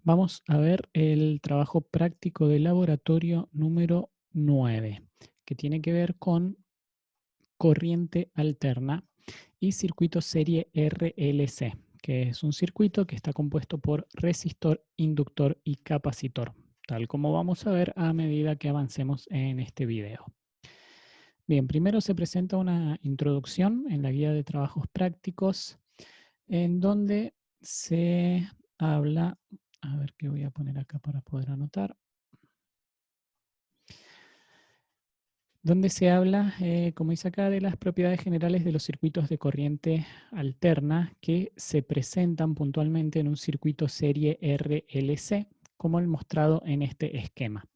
Vamos a ver el trabajo práctico de laboratorio número 9, que tiene que ver con corriente alterna y circuito serie RLC, que es un circuito que está compuesto por resistor, inductor y capacitor, tal como vamos a ver a medida que avancemos en este video. Bien, primero se presenta una introducción en la guía de trabajos prácticos en donde se habla, a ver qué voy a poner acá para poder anotar, donde se habla, como dice acá, de las propiedades generales de los circuitos de corriente alterna que se presentan puntualmente en un circuito serie RLC, como el mostrado en este esquema.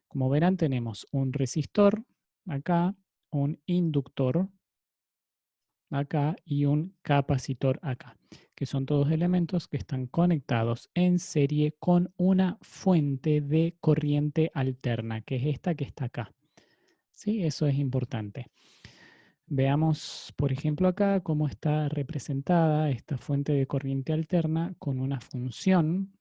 Como verán, tenemos un resistor acá, un inductor acá y un capacitor acá, que son todos elementos que están conectados en serie con una fuente de corriente alterna, que es esta que está acá. ¿Sí? Eso es importante. Veamos, por ejemplo, acá cómo está representada esta fuente de corriente alterna con una función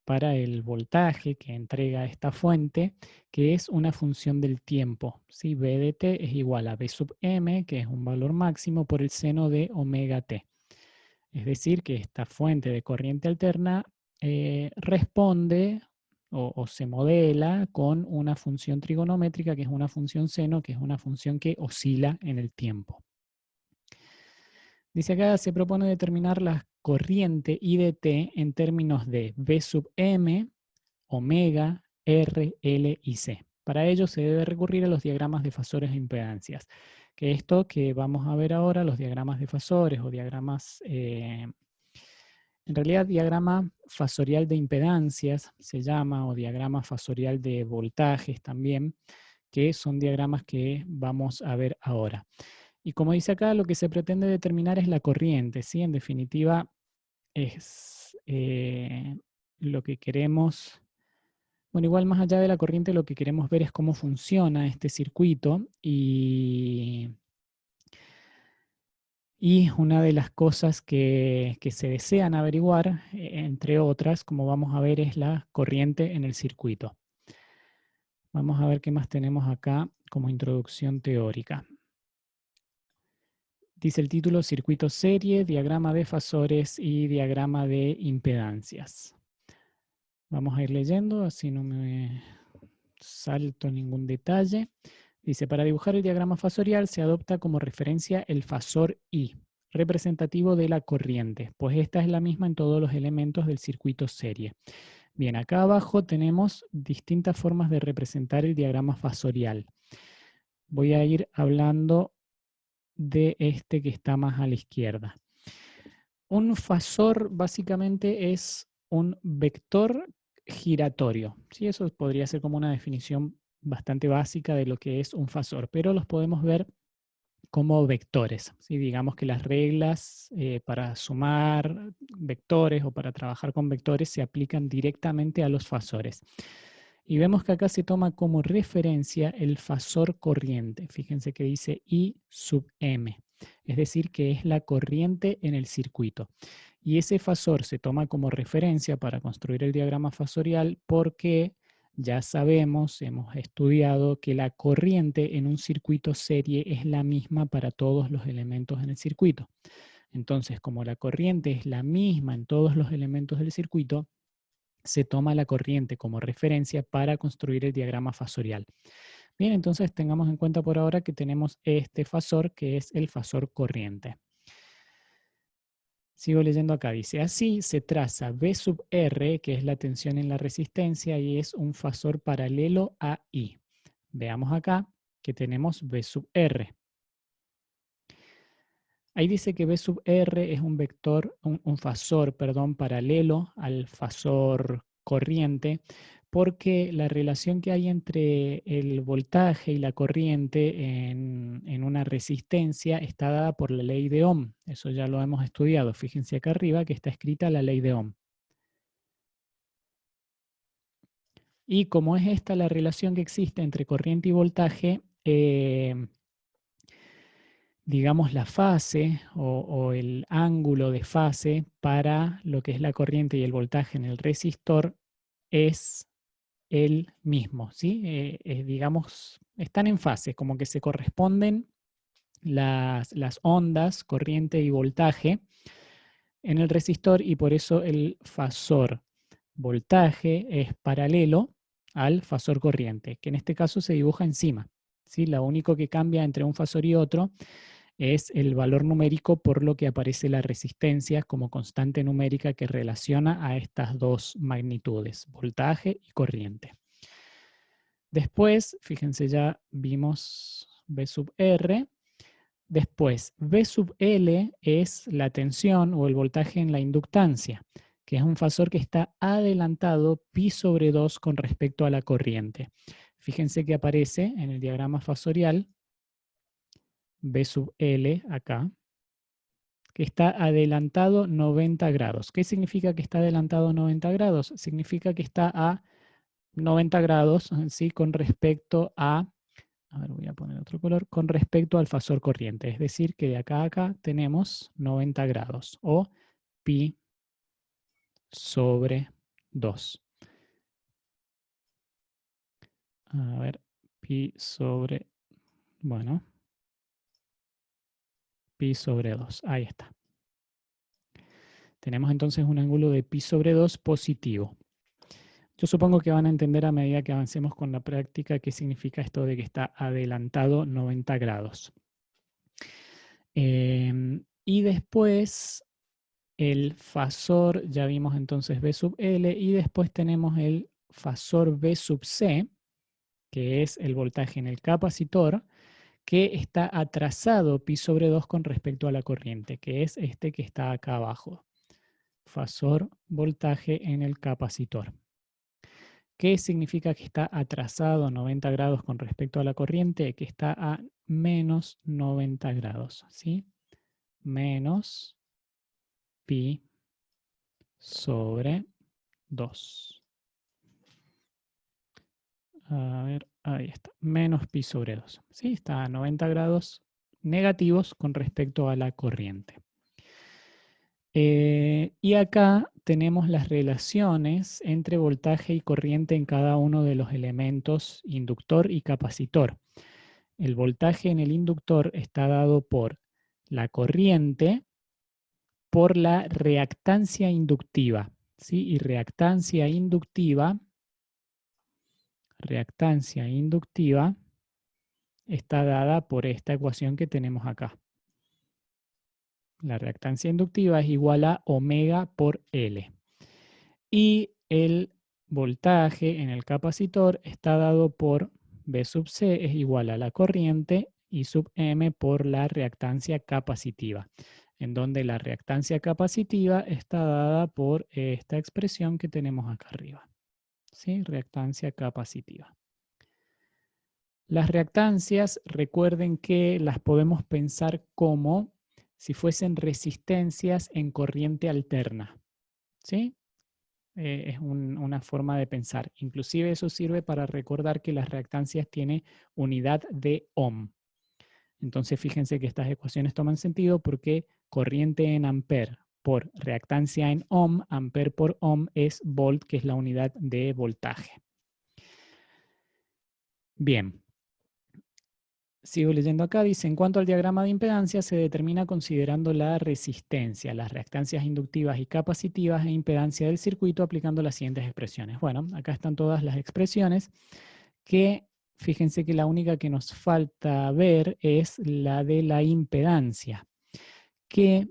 para el voltaje que entrega esta fuente, que es una función del tiempo. ¿Sí? V de t es igual a V sub m, que es un valor máximo, por el seno de omega t. Es decir, que esta fuente de corriente alterna responde o se modela con una función trigonométrica, que es una función seno, que es una función que oscila en el tiempo. Dice acá, se propone determinar la corriente I de t en términos de V sub m, omega, R, L y C. Para ello se debe recurrir a los diagramas de fasores e impedancias, que esto que vamos a ver ahora, los diagramas de fasores o diagramas, en realidad diagrama fasorial de impedancias se llama, o diagrama fasorial de voltajes también, que son diagramas que vamos a ver ahora. Y como dice acá, lo que se pretende determinar es la corriente, ¿sí? En definitiva, es lo que queremos. Bueno, igual más allá de la corriente, lo que queremos ver es cómo funciona este circuito y una de las cosas que se desean averiguar, entre otras, como vamos a ver, es la corriente en el circuito. Vamos a ver qué más tenemos acá como introducción teórica. Dice el título, circuito serie, diagrama de fasores y diagrama de impedancias. Vamos a ir leyendo, así no me salto ningún detalle. Dice, para dibujar el diagrama fasorial se adopta como referencia el fasor I, representativo de la corriente, pues esta es la misma en todos los elementos del circuito serie. Bien, acá abajo tenemos distintas formas de representar el diagrama fasorial. Voy a ir hablando de este que está más a la izquierda. Un fasor básicamente es un vector giratorio. ¿Sí? Eso podría ser como una definición bastante básica de lo que es un fasor, pero los podemos ver como vectores. ¿Sí? Digamos que las reglas para sumar vectores o para trabajar con vectores se aplican directamente a los fasores. Y vemos que acá se toma como referencia el fasor corriente. Fíjense que dice I sub m, es decir, que es la corriente en el circuito. Y ese fasor se toma como referencia para construir el diagrama fasorial porque ya sabemos, hemos estudiado que la corriente en un circuito serie es la misma para todos los elementos en el circuito. Entonces, como la corriente es la misma en todos los elementos del circuito, se toma la corriente como referencia para construir el diagrama fasorial. Bien, entonces tengamos en cuenta por ahora que tenemos este fasor que es el fasor corriente. Sigo leyendo acá, dice, así se traza V sub R, que es la tensión en la resistencia, y es un fasor paralelo a I. Veamos acá que tenemos V sub R. Ahí dice que V sub R es un vector, un fasor, perdón, paralelo al fasor corriente, porque la relación que hay entre el voltaje y la corriente en una resistencia está dada por la ley de Ohm. Eso ya lo hemos estudiado. Fíjense acá arriba que está escrita la ley de Ohm. Y como es esta la relación que existe entre corriente y voltaje, digamos, la fase o el ángulo de fase para lo que es la corriente y el voltaje en el resistor es el mismo, ¿sí? Digamos, están en fase, como que se corresponden las ondas, corriente y voltaje en el resistor y por eso el fasor voltaje es paralelo al fasor corriente, que en este caso se dibuja encima, ¿sí? Lo único que cambia entre un fasor y otro es el valor numérico por lo que aparece la resistencia como constante numérica que relaciona a estas dos magnitudes, voltaje y corriente. Después, fíjense, ya vimos V sub R. Después, V sub L es la tensión o el voltaje en la inductancia, que es un fasor que está adelantado pi sobre 2 con respecto a la corriente. Fíjense que aparece en el diagrama fasorial V sub L acá, que está adelantado 90 grados. ¿Qué significa que está adelantado 90 grados? Significa que está a 90 grados, ¿sí? Con respecto a ver, voy a poner otro color, con respecto al fasor corriente. Es decir, que de acá a acá tenemos 90 grados o pi sobre 2. A ver, pi sobre, bueno, pi sobre 2. Ahí está. Tenemos entonces un ángulo de pi sobre 2 positivo. Yo supongo que van a entender a medida que avancemos con la práctica qué significa esto de que está adelantado 90 grados. Y después el fasor, ya vimos entonces V sub L, y después tenemos el fasor V sub C, que es el voltaje en el capacitor, que está atrasado pi sobre 2 con respecto a la corriente, que es este que está acá abajo. Fasor voltaje en el capacitor. ¿Qué significa que está atrasado 90 grados con respecto a la corriente? Que está a menos 90 grados, ¿sí? Menos pi sobre 2. A ver, ahí está. Menos pi sobre 2. ¿Sí? Está a 90 grados negativos con respecto a la corriente. Y acá tenemos las relaciones entre voltaje y corriente en cada uno de los elementos inductor y capacitor. El voltaje en el inductor está dado por la corriente por la reactancia inductiva, ¿sí? Y reactancia inductiva está dada por esta ecuación que tenemos acá. La reactancia inductiva es igual a omega por L. Y el voltaje en el capacitor está dado por V sub C es igual a la corriente y sub M por la reactancia capacitiva, en donde la reactancia capacitiva está dada por esta expresión que tenemos acá arriba. ¿Sí? Reactancia capacitiva. Las reactancias, recuerden que las podemos pensar como si fuesen resistencias en corriente alterna. ¿Sí? Es una forma de pensar. Inclusive eso sirve para recordar que las reactancias tienen unidad de ohm. Entonces fíjense que estas ecuaciones toman sentido porque corriente en ampere por reactancia en ohm, ampere por ohm es volt, que es la unidad de voltaje. Bien. Sigo leyendo acá, dice, en cuanto al diagrama de impedancia se determina considerando la resistencia, las reactancias inductivas y capacitivas e impedancia del circuito aplicando las siguientes expresiones. Bueno, acá están todas las expresiones que, fíjense que la única que nos falta ver es la de la impedancia, que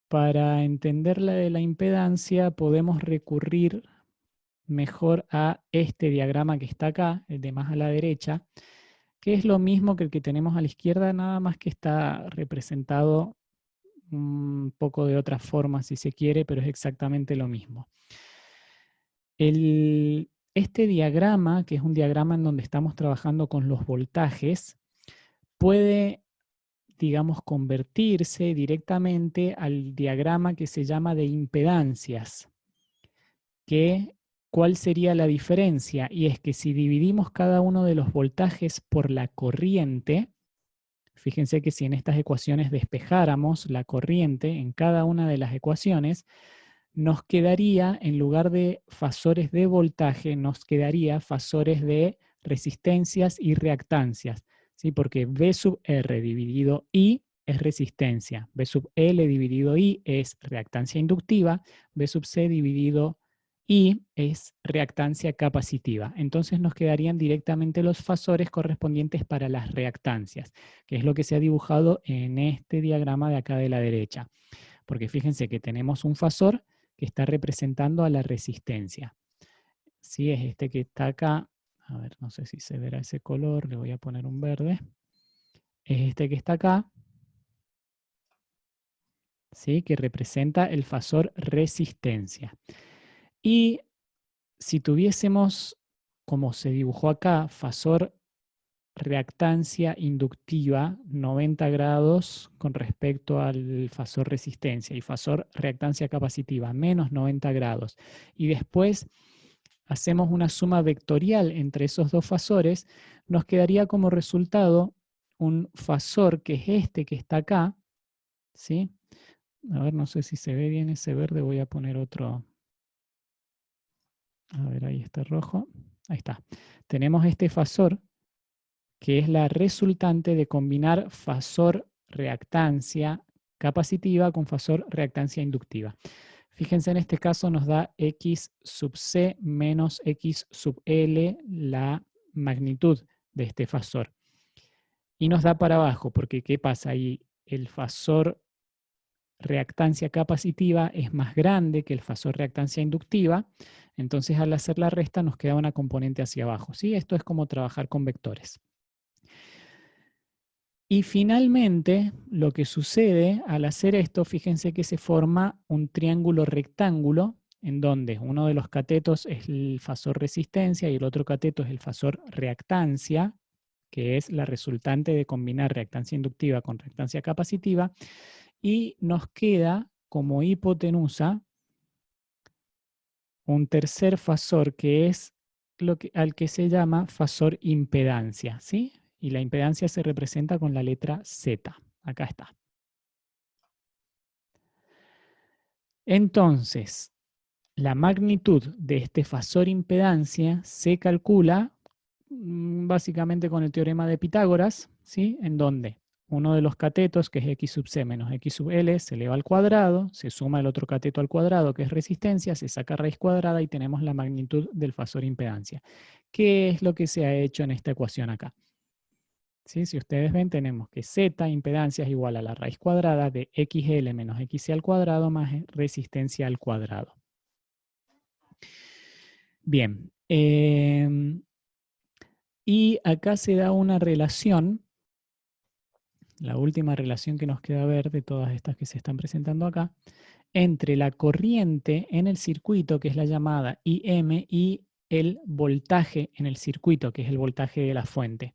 para entender la de la impedancia podemos recurrir mejor a este diagrama que está acá, el de más a la derecha, que es lo mismo que el que tenemos a la izquierda, nada más que está representado un poco de otra forma, si se quiere, pero es exactamente lo mismo. Este diagrama, que es un diagrama en donde estamos trabajando con los voltajes, puede, digamos, convertirse directamente al diagrama que se llama de impedancias, que ¿cuál sería la diferencia? Y es que si dividimos cada uno de los voltajes por la corriente, Fíjense que si en estas ecuaciones despejáramos la corriente en cada una de las ecuaciones, nos quedaría, en lugar de fasores de voltaje, nos quedaría fasores de resistencias y reactancias, ¿sí? Porque V sub R dividido I es resistencia, V sub L dividido I es reactancia inductiva, V sub C dividido I es reactancia capacitiva. Entonces nos quedarían directamente los fasores correspondientes para las reactancias, que es lo que se ha dibujado en este diagrama de acá de la derecha. Porque fíjense que tenemos un fasor que está representando a la resistencia. Sí, es este que está acá. A ver, no sé si se verá ese color, le voy a poner un verde. Es este que está acá, ¿sí? Que representa el fasor resistencia. Y si tuviésemos, como se dibujó acá, fasor reactancia inductiva 90 grados con respecto al fasor resistencia y fasor reactancia capacitiva menos 90 grados. Y después hacemos una suma vectorial entre esos dos fasores, nos quedaría como resultado un fasor que es este que está acá, ¿sí? A ver, no sé si se ve bien ese verde, voy a poner otro. A ver, ahí está rojo. Ahí está. Tenemos este fasor que es la resultante de combinar fasor reactancia capacitiva con fasor reactancia inductiva. Fíjense, en este caso nos da X sub C menos X sub L, la magnitud de este fasor. Y nos da para abajo, porque ¿qué pasa ahí? El fasor reactancia capacitiva es más grande que el fasor reactancia inductiva, entonces al hacer la resta nos queda una componente hacia abajo. ¿Sí? Esto es como trabajar con vectores. Y finalmente, lo que sucede al hacer esto, fíjense que se forma un triángulo rectángulo en donde uno de los catetos es el fasor resistencia y el otro cateto es el fasor reactancia, que es la resultante de combinar reactancia inductiva con reactancia capacitiva, y nos queda como hipotenusa un tercer fasor que es al que se llama fasor impedancia, ¿sí? Y la impedancia se representa con la letra Z. Acá está. Entonces, la magnitud de este fasor impedancia se calcula básicamente con el teorema de Pitágoras, ¿sí? En donde uno de los catetos, que es x sub c menos x sub l, se eleva al cuadrado, se suma el otro cateto al cuadrado, que es resistencia, se saca raíz cuadrada y tenemos la magnitud del fasor impedancia. ¿Qué es lo que se ha hecho en esta ecuación acá? ¿Sí? Si ustedes ven, tenemos que z impedancia es igual a la raíz cuadrada de xl menos xc al cuadrado más resistencia al cuadrado. Bien. Y acá se da una relación, la última relación que nos queda ver de todas estas que se están presentando acá, entre la corriente en el circuito, que es la llamada IM, y el voltaje en el circuito, que es el voltaje de la fuente.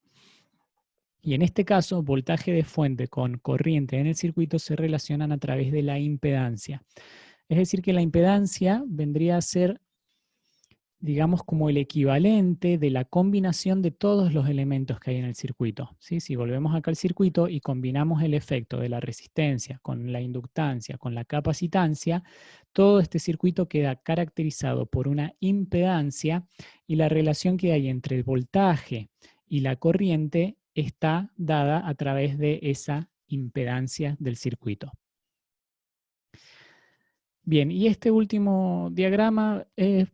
Y en este caso, voltaje de fuente con corriente en el circuito se relacionan a través de la impedancia. Es decir, que la impedancia vendría a ser, digamos, como el equivalente de la combinación de todos los elementos que hay en el circuito. ¿Sí? Si volvemos acá al circuito y combinamos el efecto de la resistencia con la inductancia, con la capacitancia, todo este circuito queda caracterizado por una impedancia y la relación que hay entre el voltaje y la corriente está dada a través de esa impedancia del circuito. Bien, y este último diagrama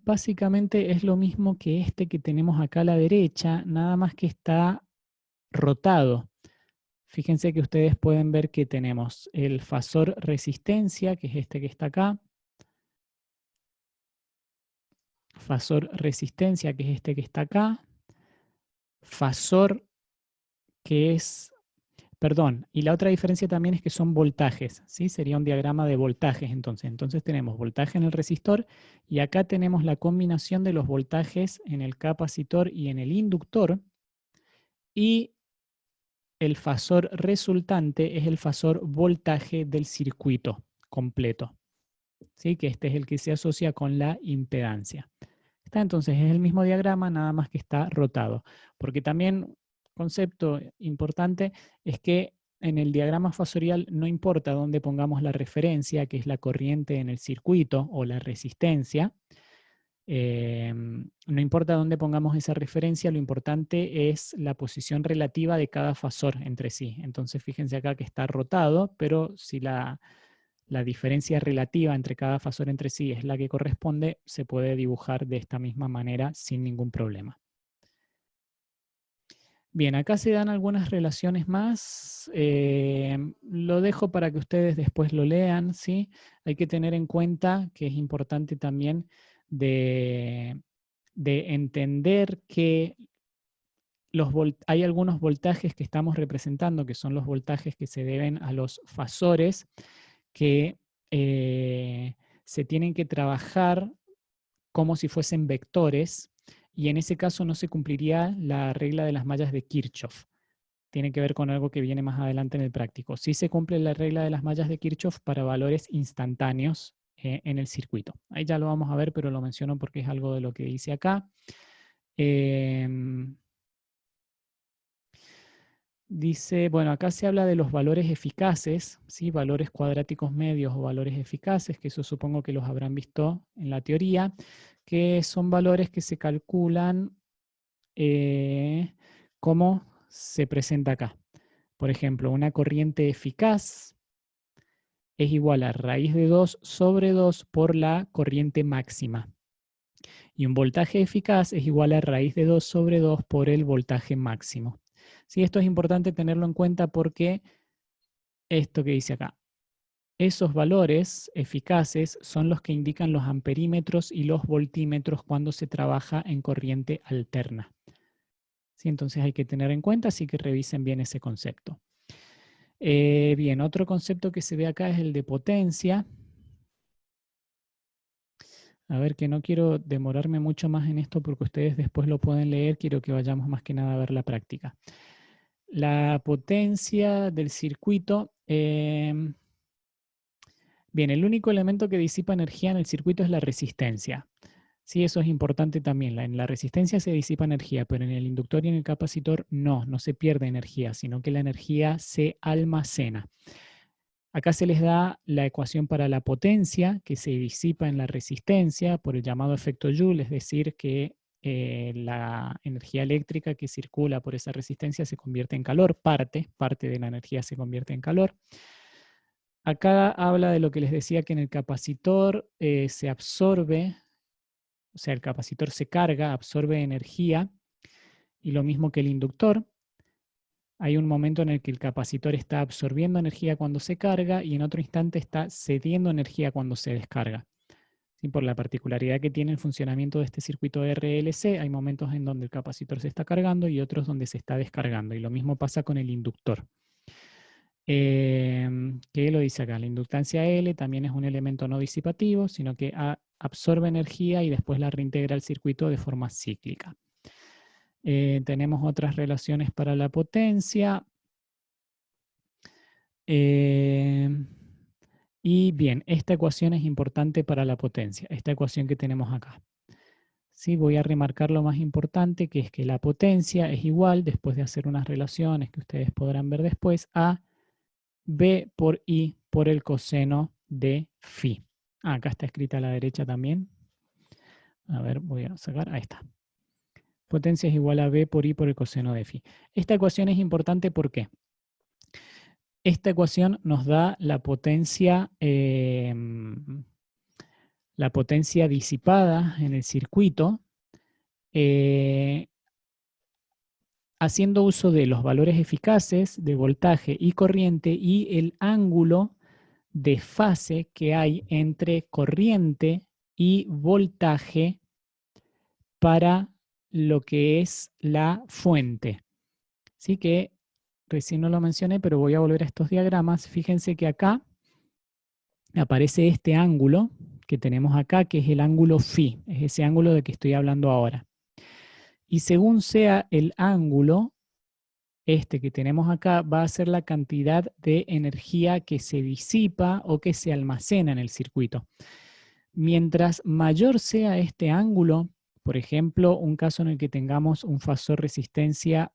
básicamente es lo mismo que este que tenemos acá a la derecha, nada más que está rotado. Fíjense que ustedes pueden ver que tenemos el fasor resistencia, que es este que está acá, fasor resistencia, que es este que está acá, fasor que es, perdón, y la otra diferencia también es que son voltajes, ¿sí? Sería un diagrama de voltajes entonces. Entonces tenemos voltaje en el resistor y acá tenemos la combinación de los voltajes en el capacitor y en el inductor, y el fasor resultante es el fasor voltaje del circuito completo, ¿sí? Que este es el que se asocia con la impedancia. Está, entonces es el mismo diagrama, nada más que está rotado. Porque también, concepto importante, es que en el diagrama fasorial no importa dónde pongamos la referencia, que es la corriente en el circuito o la resistencia. No importa dónde pongamos esa referencia, lo importante es la posición relativa de cada fasor entre sí. Entonces fíjense acá que está rotado, pero si la diferencia relativa entre cada fasor entre sí es la que corresponde, se puede dibujar de esta misma manera sin ningún problema. Bien, acá se dan algunas relaciones más. Lo dejo para que ustedes después lo lean, ¿sí? Hay que tener en cuenta que es importante también de entender que hay algunos voltajes que estamos representando, que son los voltajes que se deben a los fasores, que se tienen que trabajar como si fuesen vectores, y en ese caso no se cumpliría la regla de las mallas de Kirchhoff. Tiene que ver con algo que viene más adelante en el práctico. Sí se cumple la regla de las mallas de Kirchhoff para valores instantáneos en el circuito. Ahí ya lo vamos a ver, pero lo menciono porque es algo de lo que dice acá. Dice, bueno, acá se habla de los valores eficaces, ¿sí? Valores cuadráticos medios o valores eficaces, que eso supongo que los habrán visto en la teoría, que son valores que se calculan como se presenta acá. Por ejemplo, una corriente eficaz es igual a raíz de 2 sobre 2 por la corriente máxima. Y un voltaje eficaz es igual a raíz de 2 sobre 2 por el voltaje máximo. Sí, esto es importante tenerlo en cuenta porque esto que dice acá, esos valores eficaces son los que indican los amperímetros y los voltímetros cuando se trabaja en corriente alterna. ¿Sí? Entonces hay que tener en cuenta, así que revisen bien ese concepto. Bien, otro concepto que se ve acá es el de potencia. A ver, que no quiero demorarme mucho más en esto porque ustedes después lo pueden leer, quiero que vayamos más que nada a ver la práctica. La potencia del circuito. Bien, el único elemento que disipa energía en el circuito es la resistencia. Sí, eso es importante también. En la resistencia se disipa energía, pero en el inductor y en el capacitor no se pierde energía, sino que la energía se almacena. Acá se les da la ecuación para la potencia que se disipa en la resistencia por el llamado efecto Joule, es decir, que la energía eléctrica que circula por esa resistencia se convierte en calor, parte de la energía se convierte en calor. Acá habla de lo que les decía, que en el capacitor se absorbe, o sea, el capacitor se carga, absorbe energía, y lo mismo que el inductor. Hay un momento en el que el capacitor está absorbiendo energía cuando se carga y en otro instante está cediendo energía cuando se descarga. ¿Sí? Por la particularidad que tiene el funcionamiento de este circuito de RLC, hay momentos en donde el capacitor se está cargando y otros donde se está descargando. Y lo mismo pasa con el inductor. ¿Qué lo dice acá? La inductancia L también es un elemento no disipativo, sino que absorbe energía y después la reintegra al circuito de forma cíclica. Tenemos otras relaciones para la potencia. Y bien, esta ecuación es importante para la potencia, esta ecuación que tenemos acá. Sí, voy a remarcar lo más importante, que es que la potencia es igual, después de hacer unas relaciones que ustedes podrán ver después, a B por I por el coseno de phi. Acá está escrita a la derecha también. A ver, voy a sacar, ahí está. Potencia es igual a B por I por el coseno de phi. Esta ecuación es importante, ¿por qué? Esta ecuación nos da la potencia disipada en el circuito haciendo uso de los valores eficaces de voltaje y corriente y el ángulo de fase que hay entre corriente y voltaje para lo que es la fuente. Así que recién no lo mencioné, pero voy a volver a estos diagramas. Fíjense que acá aparece este ángulo que tenemos acá, que es el ángulo phi, es ese ángulo de que estoy hablando ahora. Y según sea el ángulo, este que tenemos acá va a ser la cantidad de energía que se disipa o que se almacena en el circuito. Mientras mayor sea este ángulo, por ejemplo, un caso en el que tengamos un fasor resistencia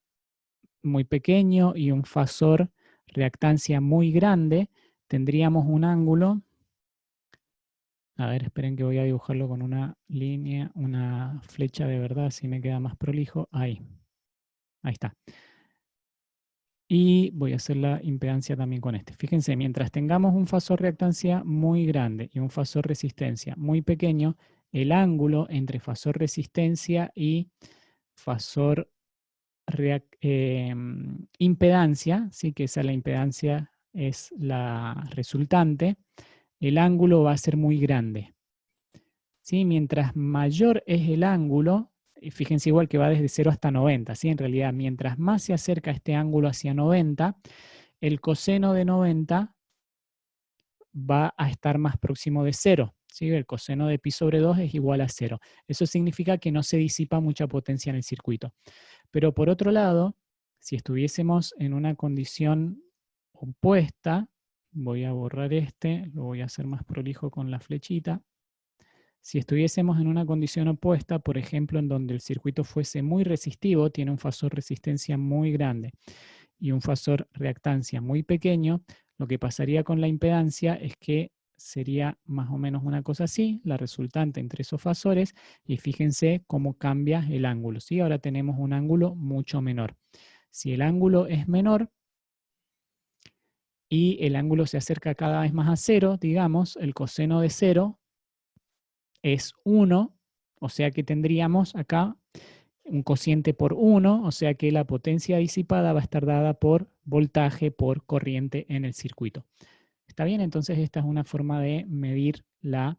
muy pequeño y un fasor reactancia muy grande, tendríamos un ángulo. A ver, esperen que voy a dibujarlo con una línea, una flecha de verdad, así me queda más prolijo. Ahí está. Y voy a hacer la impedancia también con este. Fíjense, mientras tengamos un fasor reactancia muy grande y un fasor resistencia muy pequeño, el ángulo entre fasor resistencia y fasor impedancia, ¿sí? Que esa la impedancia es la resultante, el ángulo va a ser muy grande. ¿Sí? Mientras mayor es el ángulo, y fíjense igual que va desde 0 hasta 90, ¿sí? En realidad, mientras más se acerca este ángulo hacia 90, el coseno de 90 va a estar más próximo de 0. ¿Sí? El coseno de pi sobre 2 es igual a 0. Eso significa que no se disipa mucha potencia en el circuito. Pero por otro lado, si estuviésemos en una condición opuesta, voy a borrar este, lo voy a hacer más prolijo con la flechita. Si estuviésemos en una condición opuesta, por ejemplo, en donde el circuito fuese muy resistivo, tiene un fasor resistencia muy grande y un fasor reactancia muy pequeño, lo que pasaría con la impedancia es que sería más o menos una cosa así, la resultante entre esos fasores, y fíjense cómo cambia el ángulo. ¿Sí? Ahora tenemos un ángulo mucho menor. Si el ángulo es menor y el ángulo se acerca cada vez más a 0, digamos, el coseno de 0 es 1, o sea que tendríamos acá un cociente por 1, o sea que la potencia disipada va a estar dada por voltaje por corriente en el circuito. ¿Está bien? Entonces esta es una forma de medir la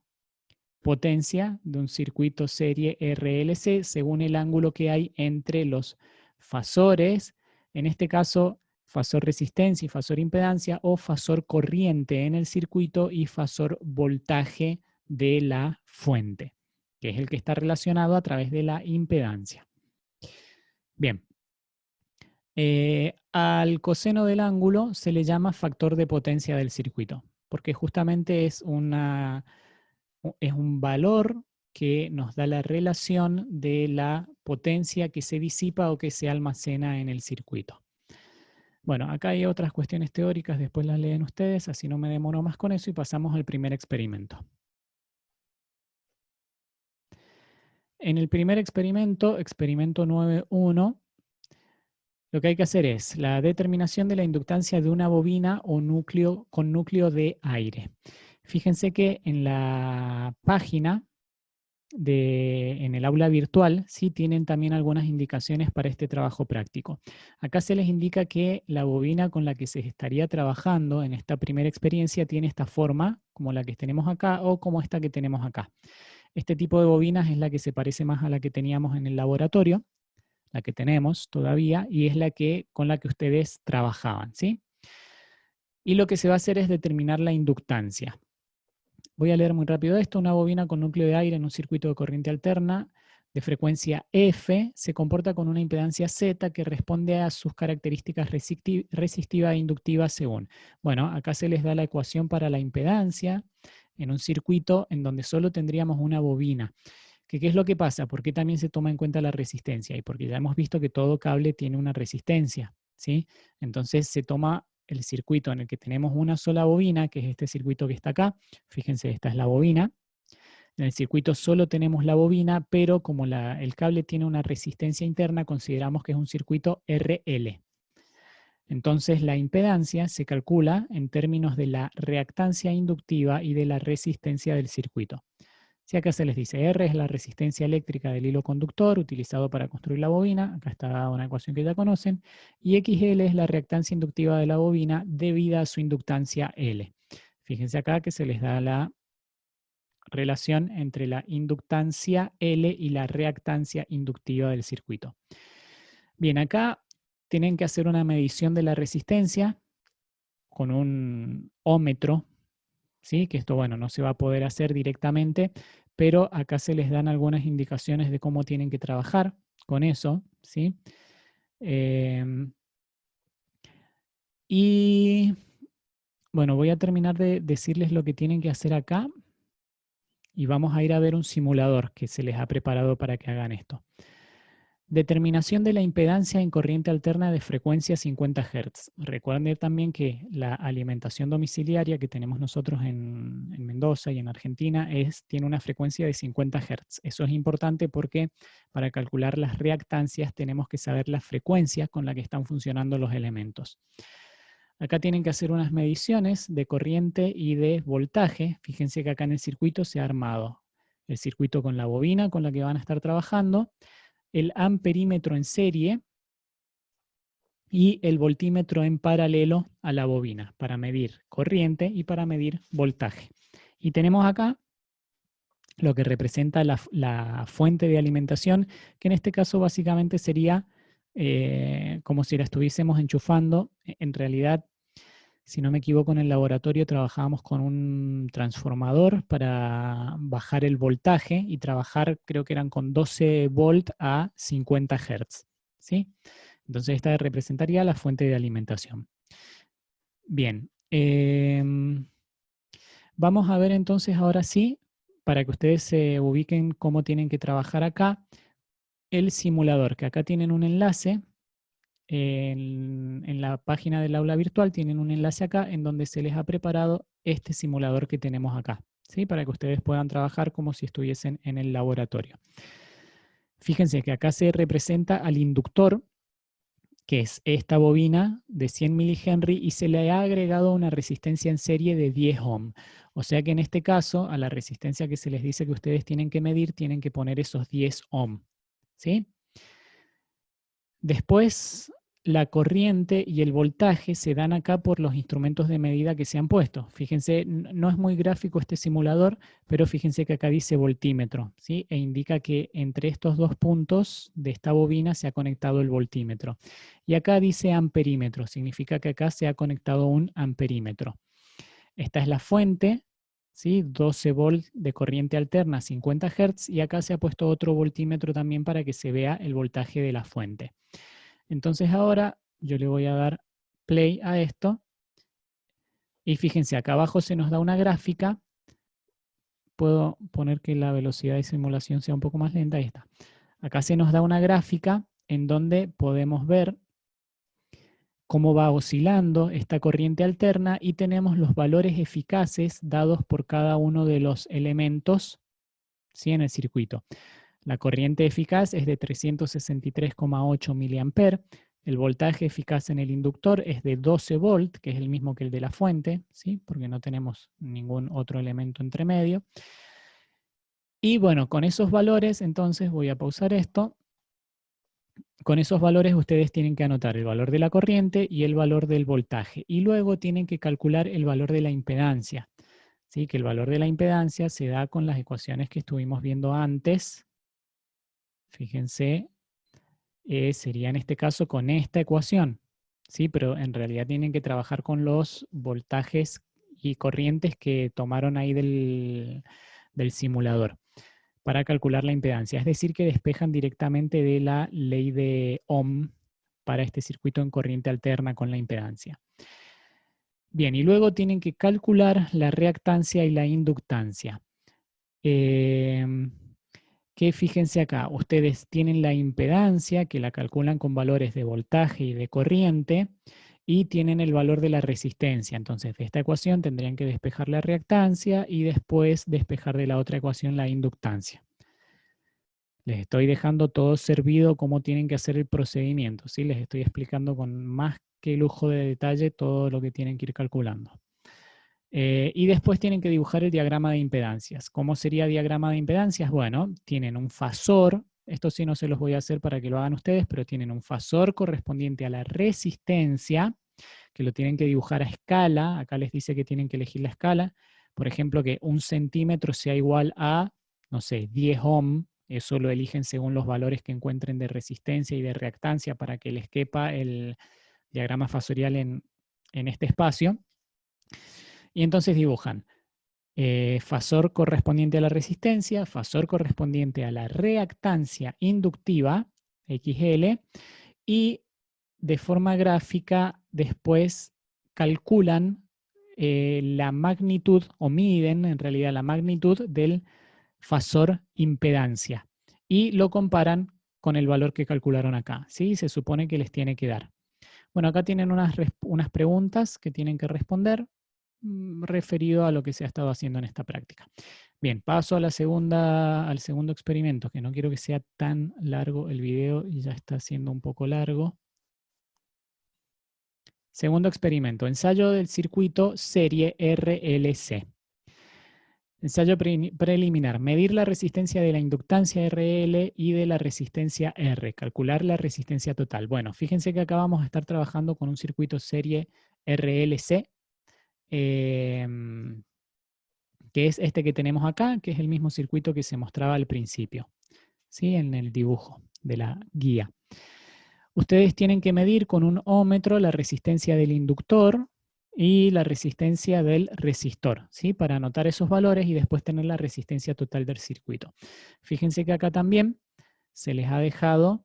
potencia de un circuito serie RLC según el ángulo que hay entre los fasores, en este caso fasor resistencia y fasor impedancia, o fasor corriente en el circuito y fasor voltaje de la fuente, que es el que está relacionado a través de la impedancia. Bien. Al coseno del ángulo se le llama factor de potencia del circuito, porque justamente es un valor que nos da la relación de la potencia que se disipa o que se almacena en el circuito. Bueno, acá hay otras cuestiones teóricas, después las leen ustedes, así no me demoro más con eso y pasamos al primer experimento. En el primer experimento, experimento 9.1, lo que hay que hacer es la determinación de la inductancia de una bobina o núcleo con núcleo de aire. Fíjense que en la página en el aula virtual sí tienen también algunas indicaciones para este trabajo práctico. Acá se les indica que la bobina con la que se estaría trabajando en esta primera experiencia tiene esta forma, como la que tenemos acá o como esta que tenemos acá. Este tipo de bobinas es la que se parece más a la que teníamos en el laboratorio, la que tenemos todavía, y es la que con la que ustedes trabajaban, ¿sí? Y lo que se va a hacer es determinar la inductancia. Voy a leer muy rápido esto. Una bobina con núcleo de aire en un circuito de corriente alterna de frecuencia F se comporta con una impedancia Z que responde a sus características resistiva e inductiva según. Bueno, acá se les da la ecuación para la impedancia en un circuito en donde solo tendríamos una bobina. ¿Qué es lo que pasa? ¿Por qué también se toma en cuenta la resistencia? Y porque ya hemos visto que todo cable tiene una resistencia, ¿sí? Entonces se toma el circuito en el que tenemos una sola bobina, que es este circuito que está acá. Fíjense, esta es la bobina. En el circuito solo tenemos la bobina, pero como el cable tiene una resistencia interna, consideramos que es un circuito RL. Entonces la impedancia se calcula en términos de la reactancia inductiva y de la resistencia del circuito. Si acá se les dice R es la resistencia eléctrica del hilo conductor utilizado para construir la bobina, acá está una ecuación que ya conocen, y XL es la reactancia inductiva de la bobina debida a su inductancia L. Fíjense acá que se les da la relación entre la inductancia L y la reactancia inductiva del circuito. Bien, acá tienen que hacer una medición de la resistencia con un ómetro, ¿sí? Que esto, bueno, no se va a poder hacer directamente, pero acá se les dan algunas indicaciones de cómo tienen que trabajar con eso, ¿sí? Y bueno, voy a terminar de decirles lo que tienen que hacer acá y vamos a ir a ver un simulador que se les ha preparado para que hagan esto. Determinación de la impedancia en corriente alterna de frecuencia 50 Hz. Recuerden también que la alimentación domiciliaria que tenemos nosotros en Mendoza y en Argentina tiene una frecuencia de 50 Hz. Eso es importante porque para calcular las reactancias tenemos que saber la frecuencia con la que están funcionando los elementos. Acá tienen que hacer unas mediciones de corriente y de voltaje. Fíjense que acá en el circuito se ha armado el circuito con la bobina con la que van a estar trabajando, el amperímetro en serie y el voltímetro en paralelo a la bobina para medir corriente y para medir voltaje. Y tenemos acá lo que representa la fuente de alimentación, que en este caso básicamente sería como si la estuviésemos enchufando. En realidad, si no me equivoco, en el laboratorio trabajábamos con un transformador para bajar el voltaje y trabajar, creo que eran con 12 volt a 50 Hz. ¿Sí? Entonces esta representaría la fuente de alimentación. Bien. Vamos a ver entonces ahora sí, para que ustedes se ubiquen cómo tienen que trabajar acá, el simulador, que acá tienen un enlace. En la página del aula virtual tienen un enlace acá en donde se les ha preparado este simulador que tenemos acá, ¿sí? Para que ustedes puedan trabajar como si estuviesen en el laboratorio. Fíjense que acá se representa al inductor, que es esta bobina de 100 milihenry, y se le ha agregado una resistencia en serie de 10 ohm. O sea que en este caso, a la resistencia que se les dice que ustedes tienen que medir, tienen que poner esos 10 ohm, ¿sí? Después, la corriente y el voltaje se dan acá por los instrumentos de medida que se han puesto. Fíjense, no es muy gráfico este simulador, pero fíjense que acá dice voltímetro, ¿sí? E indica que entre estos dos puntos de esta bobina se ha conectado el voltímetro. Y acá dice amperímetro, significa que acá se ha conectado un amperímetro. Esta es la fuente, ¿sí? 12 volt de corriente alterna, 50 Hz, y acá se ha puesto otro voltímetro también para que se vea el voltaje de la fuente. Entonces ahora yo le voy a dar play a esto y fíjense, acá abajo se nos da una gráfica. Puedo poner que la velocidad de simulación sea un poco más lenta, ahí está. Acá se nos da una gráfica en donde podemos ver cómo va oscilando esta corriente alterna y tenemos los valores eficaces dados por cada uno de los elementos, ¿sí? En el circuito. La corriente eficaz es de 363,8 mA. El voltaje eficaz en el inductor es de 12 volt, que es el mismo que el de la fuente, ¿sí? Porque no tenemos ningún otro elemento entre medio. Y bueno, con esos valores, entonces voy a pausar esto. Con esos valores ustedes tienen que anotar el valor de la corriente y el valor del voltaje. Y luego tienen que calcular el valor de la impedancia. ¿Sí? Que el valor de la impedancia se da con las ecuaciones que estuvimos viendo antes. Fíjense, sería en este caso con esta ecuación. Sí, pero en realidad tienen que trabajar con los voltajes y corrientes que tomaron ahí del simulador para calcular la impedancia. Es decir, que despejan directamente de la ley de Ohm para este circuito en corriente alterna con la impedancia. Bien, y luego tienen que calcular la reactancia y la inductancia. Que fíjense acá, ustedes tienen la impedancia que la calculan con valores de voltaje y de corriente y tienen el valor de la resistencia. Entonces, de esta ecuación tendrían que despejar la reactancia y después despejar de la otra ecuación la inductancia. Les estoy dejando todo servido cómo tienen que hacer el procedimiento, ¿sí? Les estoy explicando con más que lujo de detalle todo lo que tienen que ir calculando. Y después tienen que dibujar el diagrama de impedancias. ¿Cómo sería diagrama de impedancias? Bueno, tienen un fasor, esto sí no se los voy a hacer para que lo hagan ustedes, pero tienen un fasor correspondiente a la resistencia, que lo tienen que dibujar a escala. Acá les dice que tienen que elegir la escala. Por ejemplo, que 1 centímetro sea igual a, no sé, 10 ohm. Eso lo eligen según los valores que encuentren de resistencia y de reactancia para que les quepa el diagrama fasorial en este espacio. Y entonces dibujan fasor correspondiente a la resistencia, fasor correspondiente a la reactancia inductiva, XL, y de forma gráfica después calculan la magnitud, o miden en realidad la magnitud del fasor impedancia, y lo comparan con el valor que calcularon acá, ¿sí? Se supone que les tiene que dar. Bueno, acá tienen unas preguntas que tienen que responder referido a lo que se ha estado haciendo en esta práctica. Bien, paso a al segundo experimento, que no quiero que sea tan largo el video y ya está siendo un poco largo. Segundo experimento, ensayo del circuito serie RLC. Ensayo preliminar, medir la resistencia de la inductancia RL y de la resistencia R, calcular la resistencia total. Bueno, fíjense que acá vamos a estar trabajando con un circuito serie RLC, que es este que tenemos acá, que es el mismo circuito que se mostraba al principio, ¿sí? En el dibujo de la guía. Ustedes tienen que medir con un ómetro la resistencia del inductor y la resistencia del resistor, ¿sí? Para anotar esos valores y después tener la resistencia total del circuito. Fíjense que acá también se les ha dejado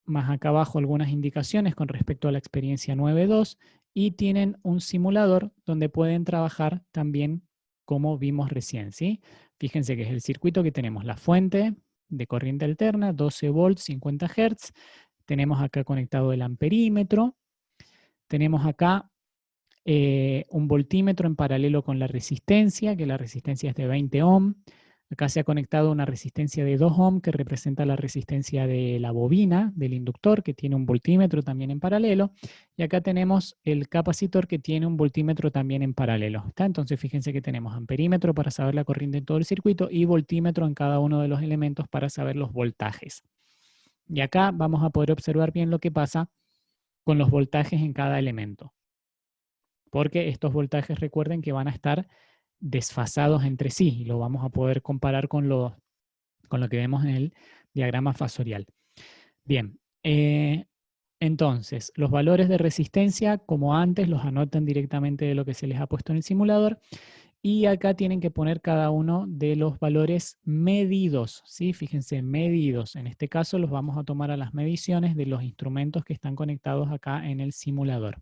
más acá abajo algunas indicaciones con respecto a la experiencia 9.2 y tienen un simulador donde pueden trabajar también como vimos recién, ¿sí? Fíjense que es el circuito que tenemos, la fuente de corriente alterna, 12 volts, 50 Hz. Tenemos acá conectado el amperímetro. Tenemos acá un voltímetro en paralelo con la resistencia, que la resistencia es de 20 ohm. Acá se ha conectado una resistencia de 2 ohm que representa la resistencia de la bobina, del inductor, que tiene un voltímetro también en paralelo. Y acá tenemos el capacitor que tiene un voltímetro también en paralelo. ¿Está? Entonces fíjense que tenemos amperímetro para saber la corriente en todo el circuito y voltímetro en cada uno de los elementos para saber los voltajes. Y acá vamos a poder observar bien lo que pasa con los voltajes en cada elemento. Porque estos voltajes, recuerden que van a estar desfasados entre sí y lo vamos a poder comparar con lo que vemos en el diagrama fasorial. Bien, entonces los valores de resistencia, como antes, los anotan directamente de lo que se les ha puesto en el simulador. Y acá tienen que poner cada uno de los valores medidos, ¿sí? Fíjense, medidos. En este caso los vamos a tomar a las mediciones de los instrumentos que están conectados acá en el simulador.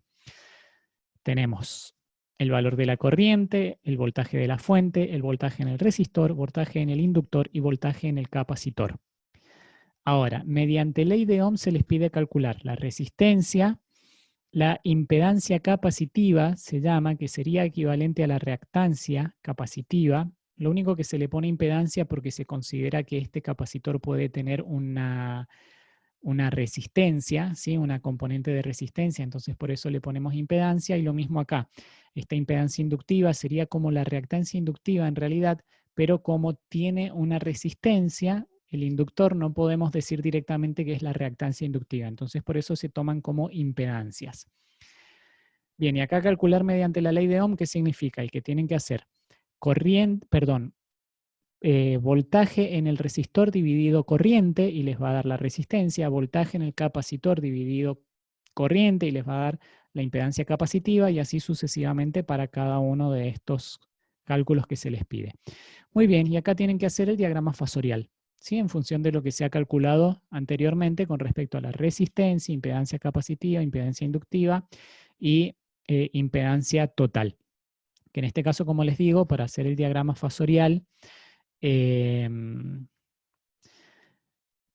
Tenemos el valor de la corriente, el voltaje de la fuente, el voltaje en el resistor, voltaje en el inductor y voltaje en el capacitor. Ahora, mediante ley de Ohm se les pide calcular la resistencia, la impedancia capacitiva se llama, que sería equivalente a la reactancia capacitiva. Lo único que se le pone impedancia porque se considera que este capacitor puede tener una resistencia, ¿sí? Una componente de resistencia, entonces por eso le ponemos impedancia y lo mismo acá. Esta impedancia inductiva sería como la reactancia inductiva en realidad, pero como tiene una resistencia, el inductor no podemos decir directamente que es la reactancia inductiva, entonces por eso se toman como impedancias. Bien, y acá calcular mediante la ley de Ohm, ¿qué significa? El que tienen que hacer voltaje en el resistor dividido corriente y les va a dar la resistencia, voltaje en el capacitor dividido corriente y les va a dar la impedancia capacitiva y así sucesivamente para cada uno de estos cálculos que se les pide. Muy bien, y acá tienen que hacer el diagrama fasorial, ¿sí? En función de lo que se ha calculado anteriormente con respecto a la resistencia, impedancia capacitiva, impedancia inductiva y impedancia total. Que en este caso, como les digo, para hacer el diagrama fasorial,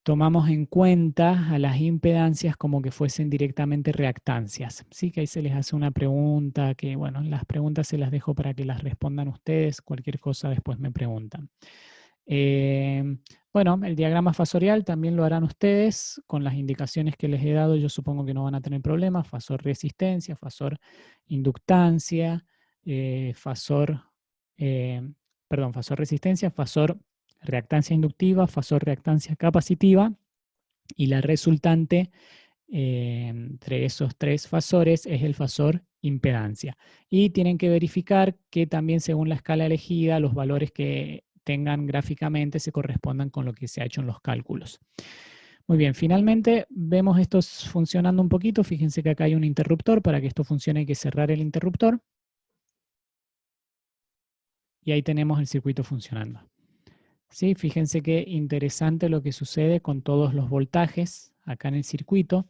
tomamos en cuenta a las impedancias como que fuesen directamente reactancias. Sí, que ahí se les hace una pregunta, que bueno, las preguntas se las dejo para que las respondan ustedes, cualquier cosa después me preguntan. Bueno, el diagrama fasorial también lo harán ustedes con las indicaciones que les he dado, yo supongo que no van a tener problemas, fasor resistencia, fasor inductancia, fasor resistencia, fasor reactancia inductiva, fasor reactancia capacitiva y la resultante entre esos tres fasores es el fasor impedancia. Y tienen que verificar que también según la escala elegida los valores que tengan gráficamente se correspondan con lo que se ha hecho en los cálculos. Muy bien, finalmente vemos esto funcionando un poquito. Fíjense que acá hay un interruptor. Para que esto funcione hay que cerrar el interruptor. Y ahí tenemos el circuito funcionando. ¿Sí? Fíjense qué interesante lo que sucede con todos los voltajes acá en el circuito.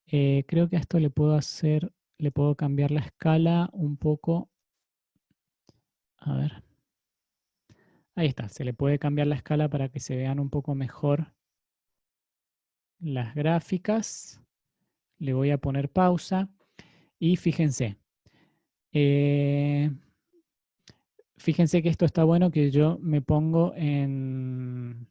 Creo que a esto le puedo cambiar la escala un poco. A ver. Ahí está, se le puede cambiar la escala para que se vean un poco mejor las gráficas, le voy a poner pausa y fíjense. Fíjense que esto está bueno, que yo me pongo en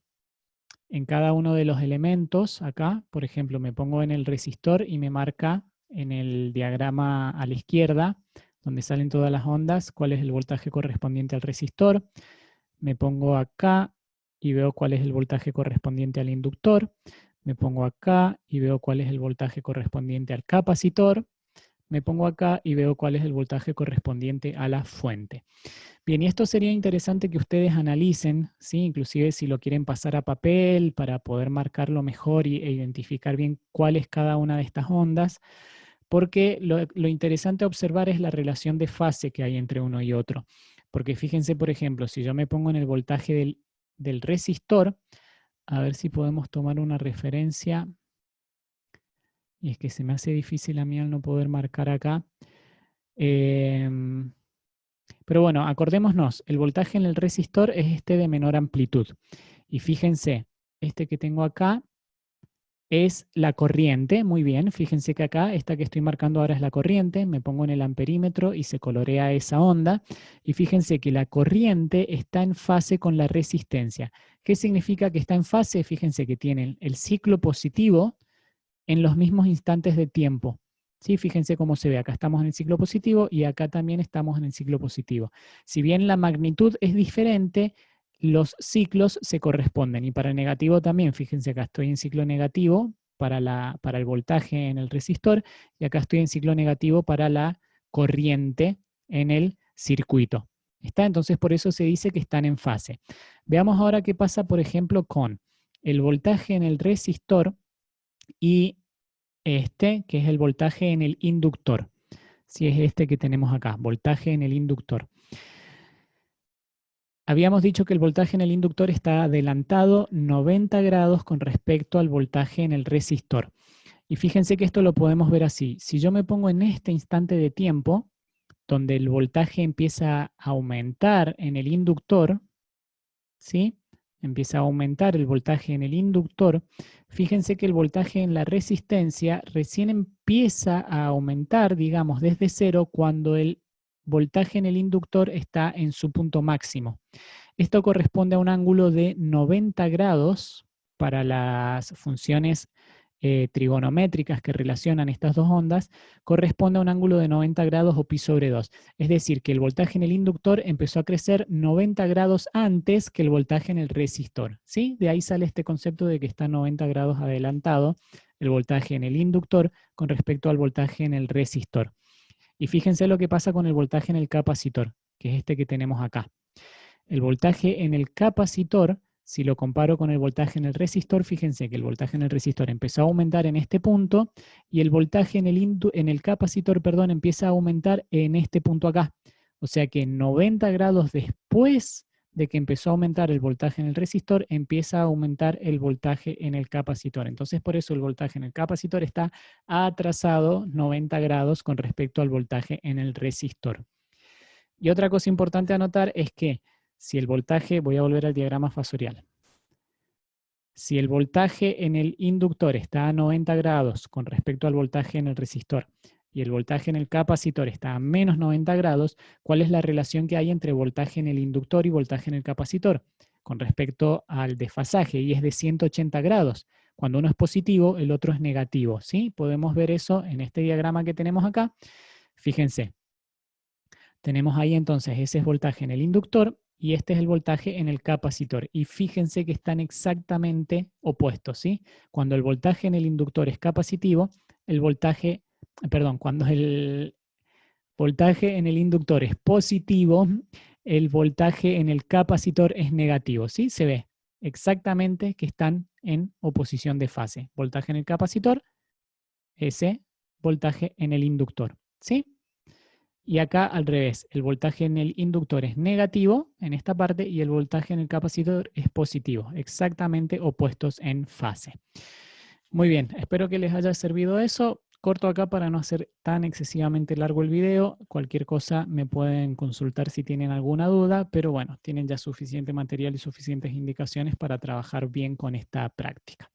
cada uno de los elementos acá. Por ejemplo, me pongo en el resistor y me marca en el diagrama a la izquierda, donde salen todas las ondas, cuál es el voltaje correspondiente al resistor. Me pongo acá y veo cuál es el voltaje correspondiente al inductor. Me pongo acá y veo cuál es el voltaje correspondiente al capacitor. Me pongo acá y veo cuál es el voltaje correspondiente a la fuente. Bien, y esto sería interesante que ustedes analicen, ¿sí? Inclusive si lo quieren pasar a papel para poder marcarlo mejor e identificar bien cuál es cada una de estas ondas, porque lo interesante a observar es la relación de fase que hay entre uno y otro. Porque fíjense, por ejemplo, si yo me pongo en el voltaje del resistor, a ver si podemos tomar una referencia, y es que se me hace difícil a mí al no poder marcar acá. Pero bueno, acordémonos, el voltaje en el resistor es este de menor amplitud. Y fíjense, este que tengo acá es la corriente, muy bien, fíjense que acá, esta que estoy marcando ahora es la corriente, me pongo en el amperímetro y se colorea esa onda, y fíjense que la corriente está en fase con la resistencia. ¿Qué significa que está en fase? Fíjense que tienen el ciclo positivo en los mismos instantes de tiempo. ¿Sí? Fíjense cómo se ve, acá estamos en el ciclo positivo y acá también estamos en el ciclo positivo. Si bien la magnitud es diferente, los ciclos se corresponden. Y para el negativo también, fíjense, acá estoy en ciclo negativo para el voltaje en el resistor y acá estoy en ciclo negativo para la corriente en el circuito. ¿Está? Entonces por eso se dice que están en fase. Veamos ahora qué pasa, por ejemplo, con el voltaje en el resistor y este, que es el voltaje en el inductor. Si es este que tenemos acá, voltaje en el inductor. Habíamos dicho que el voltaje en el inductor está adelantado 90 grados con respecto al voltaje en el resistor. Y fíjense que esto lo podemos ver así. Si yo me pongo en este instante de tiempo, donde el voltaje empieza a aumentar en el inductor, ¿sí? Empieza a aumentar el voltaje en el inductor. Fíjense que el voltaje en la resistencia recién empieza a aumentar, digamos, desde cero cuando el voltaje en el inductor está en su punto máximo. Esto corresponde a un ángulo de 90 grados para las funciones trigonométricas que relacionan estas dos ondas, corresponde a un ángulo de 90 grados o pi sobre 2. Es decir, que el voltaje en el inductor empezó a crecer 90 grados antes que el voltaje en el resistor. ¿Sí? De ahí sale este concepto de que está 90 grados adelantado el voltaje en el inductor con respecto al voltaje en el resistor. Y fíjense lo que pasa con el voltaje en el capacitor, que es este que tenemos acá. El voltaje en el capacitor, si lo comparo con el voltaje en el resistor, fíjense que el voltaje en el resistor empezó a aumentar en este punto y el voltaje en el capacitor, perdón, empieza a aumentar en este punto acá. O sea que 90 grados después de que empezó a aumentar el voltaje en el resistor, empieza a aumentar el voltaje en el capacitor. Entonces, por eso el voltaje en el capacitor está atrasado 90 grados con respecto al voltaje en el resistor. Y otra cosa importante a notar es que si el voltaje, voy a volver al diagrama fasorial. Si el voltaje en el inductor está a 90 grados con respecto al voltaje en el resistor y el voltaje en el capacitor está a menos 90 grados, ¿cuál es la relación que hay entre voltaje en el inductor y voltaje en el capacitor? Con respecto al desfasaje, y es de 180 grados. Cuando uno es positivo, el otro es negativo. ¿Sí? Podemos ver eso en este diagrama que tenemos acá. Fíjense. Tenemos ahí entonces ese es voltaje en el inductor y este es el voltaje en el capacitor. Y fíjense que están exactamente opuestos, ¿sí? Cuando el voltaje en el inductor es capacitivo, cuando el voltaje en el inductor es positivo, el voltaje en el capacitor es negativo, ¿sí? Se ve exactamente que están en oposición de fase. Voltaje en el capacitor, ese voltaje en el inductor, ¿sí? Y acá al revés, el voltaje en el inductor es negativo en esta parte y el voltaje en el capacitor es positivo, exactamente opuestos en fase. Muy bien, espero que les haya servido eso. Corto acá para no hacer tan excesivamente largo el video. Cualquier cosa me pueden consultar si tienen alguna duda, pero bueno, tienen ya suficiente material y suficientes indicaciones para trabajar bien con esta práctica.